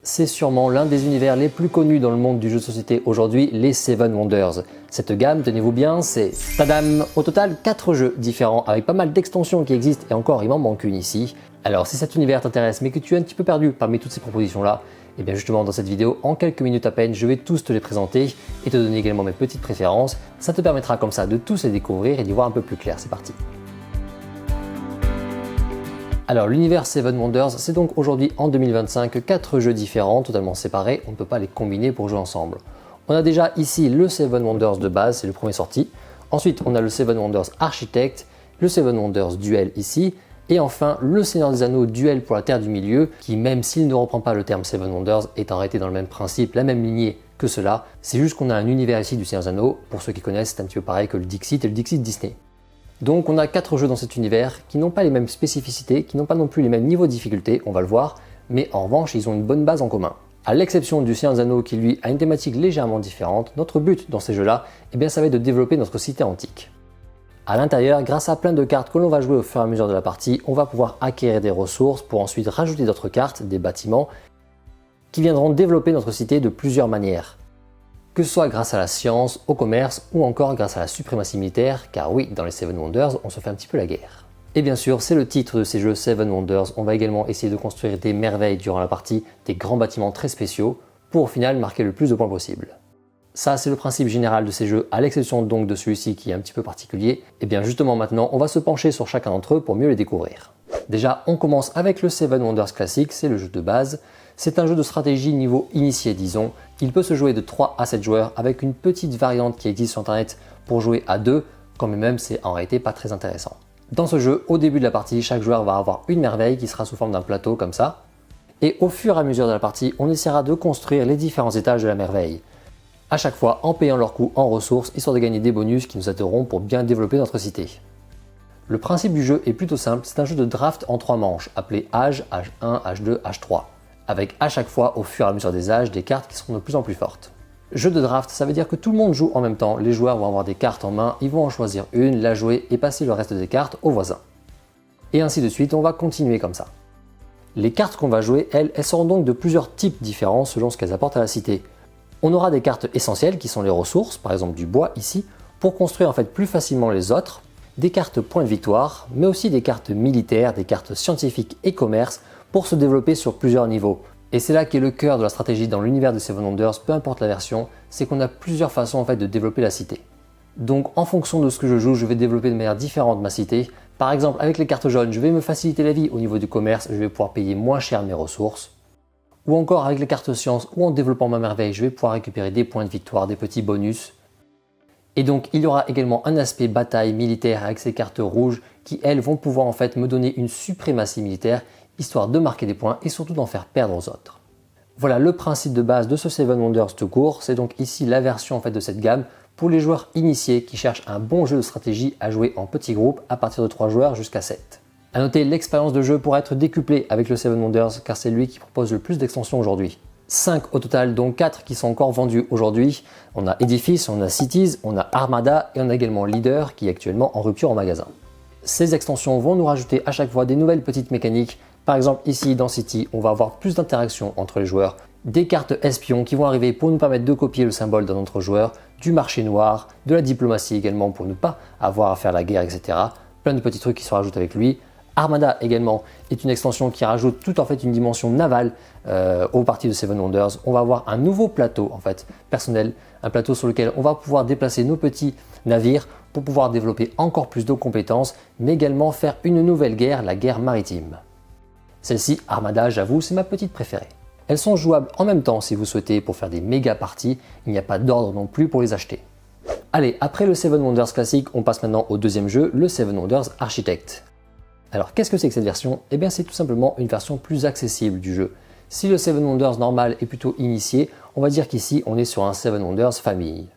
c'est sûrement l'un des univers les plus connus dans le monde du jeu de société aujourd'hui, les Seven Wonders. Cette gamme, tenez-vous bien, c'est tadam, au total 4 jeux différents avec pas mal d'extensions qui existent et encore il m'en manque une ici. Alors si cet univers t'intéresse mais que tu es un petit peu perdu parmi toutes ces propositions là, et bien justement dans cette vidéo, en quelques minutes à peine, je vais tous te les présenter et te donner également mes petites préférences. Ça te permettra comme ça de tous les découvrir et d'y voir un peu plus clair, c'est parti. Alors l'univers Seven Wonders, c'est donc aujourd'hui en 2025 4 jeux différents, totalement séparés, on ne peut pas les combiner pour jouer ensemble. On a déjà ici le Seven Wonders de base, c'est le premier sorti. Ensuite on a le Seven Wonders Architect, le Seven Wonders Duel ici, et enfin le Seigneur des Anneaux Duel pour la Terre du Milieu, qui même s'il ne reprend pas le terme Seven Wonders, est arrêté dans le même principe, la même lignée que cela. C'est juste qu'on a un univers ici du Seigneur des Anneaux, pour ceux qui connaissent c'est un petit peu pareil que le Dixit et le Dixit Disney. Donc on a 4 jeux dans cet univers qui n'ont pas les mêmes spécificités, qui n'ont pas non plus les mêmes niveaux de difficulté, on va le voir, mais en revanche ils ont une bonne base en commun. À l'exception du Seigneur des Anneaux qui lui a une thématique légèrement différente, notre but dans ces jeux-là, ça va être de développer notre cité antique. À l'intérieur, grâce à plein de cartes que l'on va jouer au fur et à mesure de la partie, on va pouvoir acquérir des ressources pour ensuite rajouter d'autres cartes, des bâtiments, qui viendront développer notre cité de plusieurs manières. Que ce soit grâce à la science, au commerce ou encore grâce à la suprématie militaire, car oui, dans les Seven Wonders, on se fait un petit peu la guerre. Et bien sûr, c'est le titre de ces jeux Seven Wonders, on va également essayer de construire des merveilles durant la partie, des grands bâtiments très spéciaux, pour au final marquer le plus de points possible. Ça, c'est le principe général de ces jeux, à l'exception donc de celui-ci qui est un petit peu particulier. Et bien justement maintenant, on va se pencher sur chacun d'entre eux pour mieux les découvrir. Déjà, on commence avec le Seven Wonders classique, c'est le jeu de base. C'est un jeu de stratégie niveau initié, disons. Il peut se jouer de 3 à 7 joueurs avec une petite variante qui existe sur internet pour jouer à 2, quand même c'est en réalité pas très intéressant. Dans ce jeu, au début de la partie, chaque joueur va avoir une merveille qui sera sous forme d'un plateau comme ça. Et au fur et à mesure de la partie, on essaiera de construire les différents étages de la merveille. À chaque fois en payant leur coût en ressources, histoire de gagner des bonus qui nous aideront pour bien développer notre cité. Le principe du jeu est plutôt simple, c'est un jeu de draft en 3 manches, appelé âge, âge 1, âge 2, âge 3. Avec à chaque fois, au fur et à mesure des âges, des cartes qui seront de plus en plus fortes. Jeu de draft, ça veut dire que tout le monde joue en même temps, les joueurs vont avoir des cartes en main, ils vont en choisir une, la jouer et passer le reste des cartes aux voisins. Et ainsi de suite, on va continuer comme ça. Les cartes qu'on va jouer, elles seront donc de plusieurs types différents selon ce qu'elles apportent à la cité. On aura des cartes essentielles qui sont les ressources, par exemple du bois ici, pour construire en fait plus facilement les autres, des cartes points de victoire, mais aussi des cartes militaires, des cartes scientifiques et commerce pour se développer sur plusieurs niveaux. Et c'est là qu'est le cœur de la stratégie dans l'univers de Seven Wonders, peu importe la version, c'est qu'on a plusieurs façons en fait de développer la cité. Donc en fonction de ce que je joue, je vais développer de manière différente ma cité. Par exemple avec les cartes jaunes, je vais me faciliter la vie au niveau du commerce, je vais pouvoir payer moins cher mes ressources. Ou encore avec les cartes sciences ou en développant ma merveille, je vais pouvoir récupérer des points de victoire, des petits bonus. Et donc il y aura également un aspect bataille militaire avec ces cartes rouges qui elles vont pouvoir en fait me donner une suprématie militaire, histoire de marquer des points et surtout d'en faire perdre aux autres. Voilà le principe de base de ce Seven Wonders tout court, c'est donc ici la version en fait de cette gamme pour les joueurs initiés qui cherchent un bon jeu de stratégie à jouer en petits groupes à partir de 3 joueurs jusqu'à 7. A noter, l'expérience de jeu pourra être décuplée avec le Seven Wonders car c'est lui qui propose le plus d'extensions aujourd'hui. 5 au total, dont 4 qui sont encore vendus aujourd'hui. On a Edifice, on a Cities, on a Armada et on a également Leader qui est actuellement en rupture en magasin. Ces extensions vont nous rajouter à chaque fois des nouvelles petites mécaniques. Par exemple ici dans City, on va avoir plus d'interaction entre les joueurs, des cartes espions qui vont arriver pour nous permettre de copier le symbole d'un autre joueur, du marché noir, de la diplomatie également pour ne pas avoir à faire la guerre, etc. Plein de petits trucs qui se rajoutent avec lui. Armada également est une extension qui rajoute toute en fait une dimension navale aux parties de Seven Wonders. On va avoir un nouveau plateau en fait personnel, un plateau sur lequel on va pouvoir déplacer nos petits navires pour pouvoir développer encore plus de compétences, mais également faire une nouvelle guerre, la guerre maritime. Celle-ci, Armada, j'avoue, c'est ma petite préférée. Elles sont jouables en même temps si vous souhaitez pour faire des méga parties, il n'y a pas d'ordre non plus pour les acheter. Allez, après le Seven Wonders classique, on passe maintenant au deuxième jeu, le Seven Wonders Architect. Alors qu'est-ce que c'est que cette version? Eh bien c'est tout simplement une version plus accessible du jeu. Si le Seven Wonders normal est plutôt initié, on va dire qu'ici on est sur un Seven Wonders famille.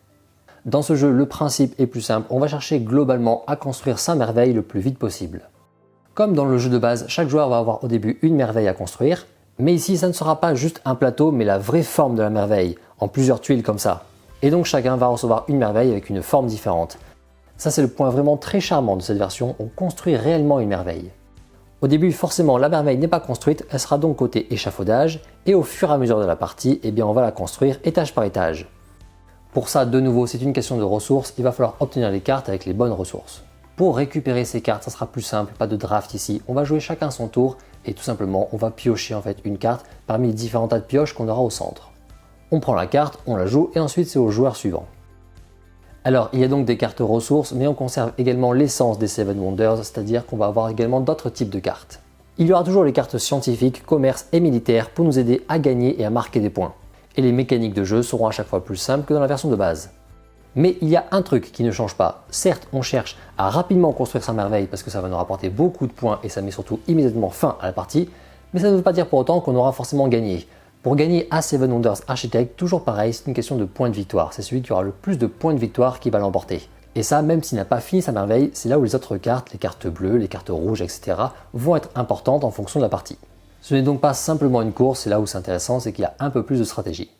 Dans ce jeu, le principe est plus simple, on va chercher globalement à construire sa merveille le plus vite possible. Comme dans le jeu de base, chaque joueur va avoir au début une merveille à construire, mais ici ça ne sera pas juste un plateau mais la vraie forme de la merveille, en plusieurs tuiles comme ça. Et donc chacun va recevoir une merveille avec une forme différente. Ça c'est le point vraiment très charmant de cette version, on construit réellement une merveille. Au début, forcément, la merveille n'est pas construite, elle sera donc côté échafaudage, et au fur et à mesure de la partie, eh bien, on va la construire étage par étage. Pour ça, de nouveau, c'est une question de ressources, il va falloir obtenir les cartes avec les bonnes ressources. Pour récupérer ces cartes, ça sera plus simple, pas de draft ici, on va jouer chacun son tour, et tout simplement, on va piocher en fait une carte parmi les différents tas de pioches qu'on aura au centre. On prend la carte, on la joue, et ensuite c'est au joueur suivant. Alors, il y a donc des cartes ressources, mais on conserve également l'essence des Seven Wonders, c'est-à-dire qu'on va avoir également d'autres types de cartes. Il y aura toujours les cartes scientifiques, commerce et militaires pour nous aider à gagner et à marquer des points. Et les mécaniques de jeu seront à chaque fois plus simples que dans la version de base. Mais il y a un truc qui ne change pas. Certes, on cherche à rapidement construire sa merveille parce que ça va nous rapporter beaucoup de points et ça met surtout immédiatement fin à la partie, mais ça ne veut pas dire pour autant qu'on aura forcément gagné. Pour gagner à Seven Wonders Architect, toujours pareil, c'est une question de points de victoire. C'est celui qui aura le plus de points de victoire qui va l'emporter. Et ça, même s'il n'a pas fini sa merveille, c'est là où les autres cartes, les cartes bleues, les cartes rouges, etc., vont être importantes en fonction de la partie. Ce n'est donc pas simplement une course, c'est là où c'est intéressant, c'est qu'il y a un peu plus de stratégie.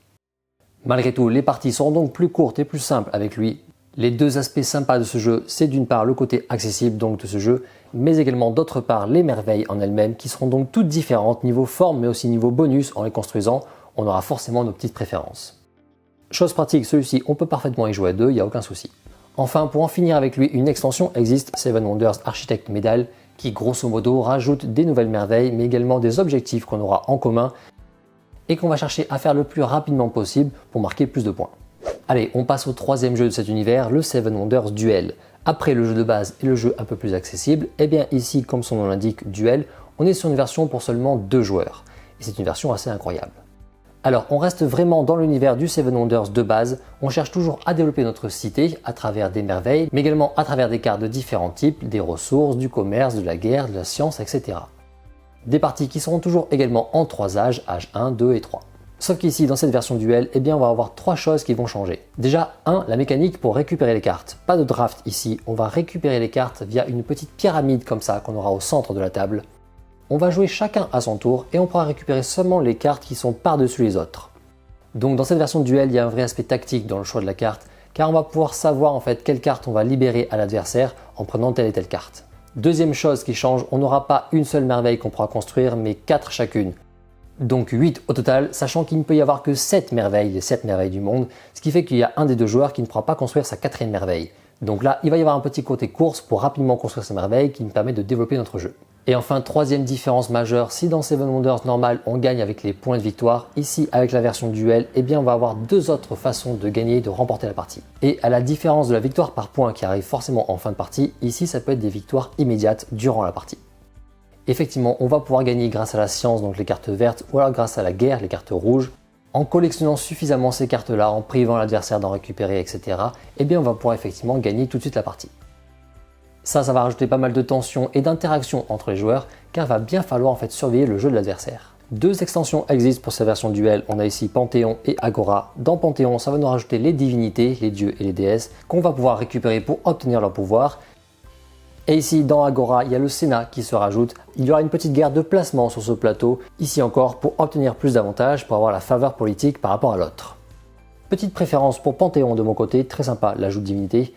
Malgré tout, les parties seront donc plus courtes et plus simples avec lui. Les deux aspects sympas de ce jeu, c'est d'une part le côté accessible donc de ce jeu, mais également d'autre part les merveilles en elles-mêmes qui seront donc toutes différentes niveau forme mais aussi niveau bonus. En les construisant, on aura forcément nos petites préférences. Chose pratique, celui-ci on peut parfaitement y jouer à deux, il n'y a aucun souci. Enfin, pour en finir avec lui, une extension existe, Seven Wonders Architect Medal, qui grosso modo rajoute des nouvelles merveilles mais également des objectifs qu'on aura en commun et qu'on va chercher à faire le plus rapidement possible pour marquer plus de points. Allez, on passe au troisième jeu de cet univers, le Seven Wonders Duel. Après le jeu de base et le jeu un peu plus accessible, eh bien ici, comme son nom l'indique, Duel, on est sur une version pour seulement 2 joueurs. Et c'est une version assez incroyable. Alors, on reste vraiment dans l'univers du Seven Wonders de base, on cherche toujours à développer notre cité à travers des merveilles, mais également à travers des cartes de différents types, des ressources, du commerce, de la guerre, de la science, etc. Des parties qui seront toujours également en 3 âges, âge 1, 2 et 3. Sauf qu'ici, dans cette version duel, eh bien, on va avoir 3 choses qui vont changer. Déjà, 1, la mécanique pour récupérer les cartes. Pas de draft ici, on va récupérer les cartes via une petite pyramide comme ça qu'on aura au centre de la table. On va jouer chacun à son tour et on pourra récupérer seulement les cartes qui sont par-dessus les autres. Donc dans cette version de duel, il y a un vrai aspect tactique dans le choix de la carte, car on va pouvoir savoir en fait quelle carte on va libérer à l'adversaire en prenant telle et telle carte. Deuxième chose qui change, on n'aura pas une seule merveille qu'on pourra construire, mais 4 chacune. Donc 8 au total, sachant qu'il ne peut y avoir que 7 merveilles, les 7 merveilles du monde, ce qui fait qu'il y a un des 2 joueurs qui ne pourra pas construire sa 4e merveille. Donc là, il va y avoir un petit côté course pour rapidement construire sa merveille qui nous permet de développer notre jeu. Et enfin, troisième différence majeure, si dans Seven Wonders normal on gagne avec les points de victoire, ici avec la version duel, eh bien on va avoir 2 autres façons de gagner et de remporter la partie. Et à la différence de la victoire par points qui arrive forcément en fin de partie, ici ça peut être des victoires immédiates durant la partie. Effectivement, on va pouvoir gagner grâce à la science, donc les cartes vertes, ou alors grâce à la guerre, les cartes rouges. En collectionnant suffisamment ces cartes-là, en privant l'adversaire d'en récupérer, etc., eh bien on va pouvoir effectivement gagner tout de suite la partie. Ça va rajouter pas mal de tension et d'interaction entre les joueurs, car il va bien falloir en fait surveiller le jeu de l'adversaire. 2 extensions existent pour cette version duel, on a ici Panthéon et Agora. Dans Panthéon, ça va nous rajouter les divinités, les dieux et les déesses, qu'on va pouvoir récupérer pour obtenir leur pouvoir. Et ici, dans Agora, il y a le Sénat qui se rajoute. Il y aura une petite guerre de placement sur ce plateau, ici encore, pour obtenir plus d'avantages, pour avoir la faveur politique par rapport à l'autre. Petite préférence pour Panthéon de mon côté, très sympa l'ajout de divinité.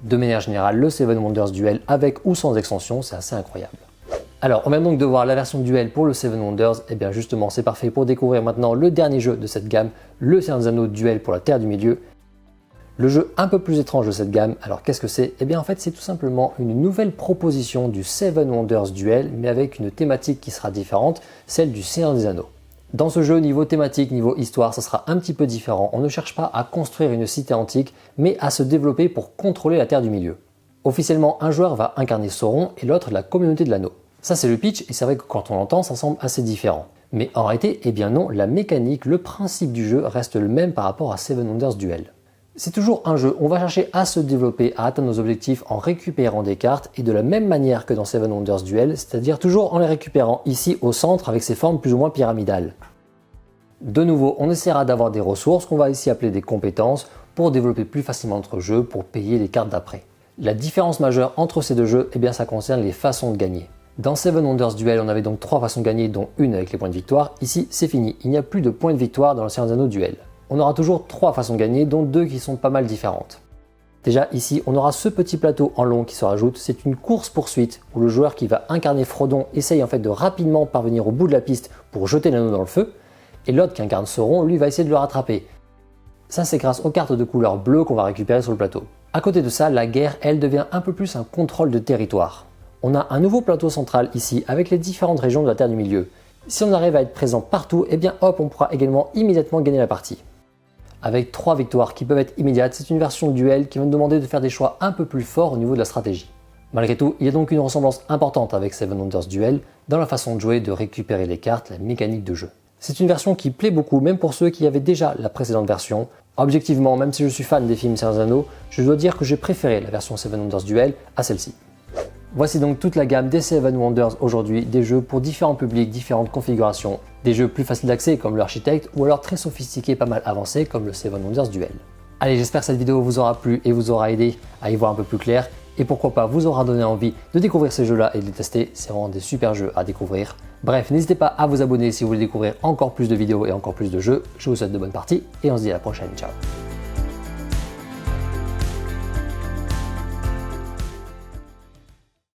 De manière générale, le Seven Wonders Duel avec ou sans extension, c'est assez incroyable. Alors, on vient donc de voir la version duel pour le Seven Wonders, et bien justement c'est parfait pour découvrir maintenant le dernier jeu de cette gamme, le Seigneur des Anneaux Duel pour la Terre du Milieu. Le jeu un peu plus étrange de cette gamme, alors qu'est-ce que c'est? Eh bien en fait c'est tout simplement une nouvelle proposition du Seven Wonders Duel, mais avec une thématique qui sera différente, celle du Seigneur des Anneaux. Dans ce jeu, niveau thématique, niveau histoire, ça sera un petit peu différent. On ne cherche pas à construire une cité antique, mais à se développer pour contrôler la Terre du Milieu. Officiellement, un joueur va incarner Sauron et l'autre la communauté de l'anneau. Ça c'est le pitch, et c'est vrai que quand on l'entend, ça semble assez différent. Mais en réalité, eh bien non, la mécanique, le principe du jeu reste le même par rapport à Seven Wonders Duel. C'est toujours un jeu, on va chercher à se développer, à atteindre nos objectifs en récupérant des cartes et de la même manière que dans Seven Wonders Duel, c'est-à-dire toujours en les récupérant ici au centre avec ses formes plus ou moins pyramidales. De nouveau, on essaiera d'avoir des ressources qu'on va ici appeler des compétences pour développer plus facilement notre jeu, pour payer les cartes d'après. La différence majeure entre ces 2 jeux, eh bien, ça concerne les façons de gagner. Dans Seven Wonders Duel, on avait donc 3 façons de gagner, dont une avec les points de victoire. Ici, c'est fini, il n'y a plus de points de victoire dans le Seigneur des Anneaux Duel. On aura toujours 3 façons de gagner, dont 2 qui sont pas mal différentes. Déjà ici, on aura ce petit plateau en long qui se rajoute, c'est une course-poursuite où le joueur qui va incarner Frodon essaye en fait de rapidement parvenir au bout de la piste pour jeter l'anneau dans le feu, et l'autre qui incarne Sauron, lui, va essayer de le rattraper. Ça, c'est grâce aux cartes de couleur bleue qu'on va récupérer sur le plateau. À côté de ça, la guerre, elle, devient un peu plus un contrôle de territoire. On a un nouveau plateau central ici avec les différentes régions de la Terre du Milieu. Si on arrive à être présent partout, eh bien hop, on pourra également immédiatement gagner la partie. Avec 3 victoires qui peuvent être immédiates, c'est une version duel qui va nous demander de faire des choix un peu plus forts au niveau de la stratégie. Malgré tout, il y a donc une ressemblance importante avec Seven Wonders Duel dans la façon de jouer, de récupérer les cartes, la mécanique de jeu. C'est une version qui plaît beaucoup, même pour ceux qui avaient déjà la précédente version. Objectivement, même si je suis fan des films Seigneur des Anneaux, je dois dire que j'ai préféré la version Seven Wonders Duel à celle-ci. Voici donc toute la gamme des Seven Wonders aujourd'hui, des jeux pour différents publics, différentes configurations, des jeux plus faciles d'accès comme l'Architecte ou alors très sophistiqués, pas mal avancés comme le Seven Wonders Duel. Allez, j'espère que cette vidéo vous aura plu et vous aura aidé à y voir un peu plus clair et pourquoi pas vous aura donné envie de découvrir ces jeux-là et de les tester, c'est vraiment des super jeux à découvrir. Bref, n'hésitez pas à vous abonner si vous voulez découvrir encore plus de vidéos et encore plus de jeux. Je vous souhaite de bonnes parties et on se dit à la prochaine, ciao.